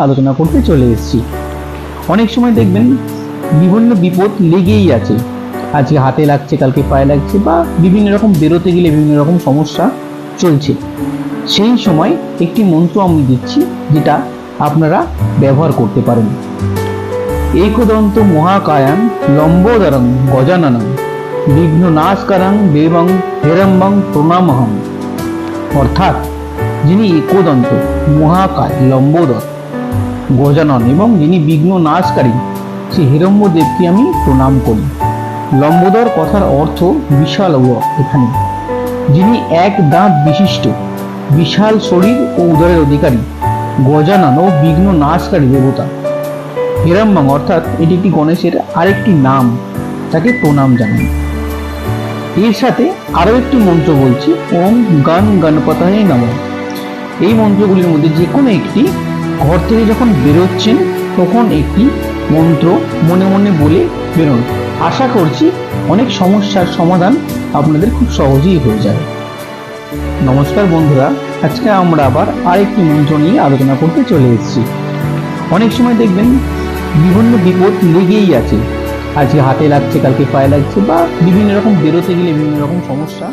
আলোচনা করতে চলে এসেছি। অনেক সময় দেখবেন বিভিন্ন বিপদ লেগেই আছে, আজকে হাতে লাগছে, কালকে পায়ে লাগছে, বা বিভিন্ন রকম বেরোতে গেলে বিভিন্ন রকম সমস্যা চলছে। সেই সময় একটি মন্ত্র আমি দিচ্ছি, যেটা আপনারা ব্যবহার করতে পারেন। একদন্ত মহাকায়াং লম্বোদরং গজাননং বিঘ্ন নাশকারং দেবং হেরম্বং প্রণামহং। অর্থাৎ যিনি একদন্ত, মহাকায়, লম্বোদর, গজানন এবং যিনি বিঘ্ন নাশকারী, সেই হিরম্য দেবকে আমি প্রণাম করি। লম্বোদর কথার অর্থ বিশাল এখানে, যিনি এক দাঁত বিশিষ্ট, বিশাল শরীর ও উদরের অধিকারী, গজানন ও বিঘ্ন নাশকারী দেবতা। হিরম্বং অর্থাৎ এটি একটি গণেশের আরেকটি নাম, তাকে প্রণাম জানাই। এর সাথে আরো একটি মন্ত্র বলছি, ওম গণ গণপতায়ে নমঃ। এই মন্ত্রগুলির মধ্যে যে কোনো একটি, ঘর থেকে যখন বেরোচ্ছেন তখন একটি মন্ত্র মনে মনে বলে বেরোন। আশা করছি অনেক সমস্যার সমাধান আপনাদের খুব সহজেই হয়ে যাবে। নমস্কার বন্ধুরা, আজকে আমরা আবার আরেকটি মন্ত্র নিয়ে আলোচনা করতে চলে এসেছি। অনেক সময় দেখবেন বিভিন্ন বিপদ লেগেই আছে, আজকে হাতে লাগছে, কালকে পায়ে লাগছে, বা বিভিন্ন রকম বেরোতে গেলে বিভিন্ন রকম সমস্যা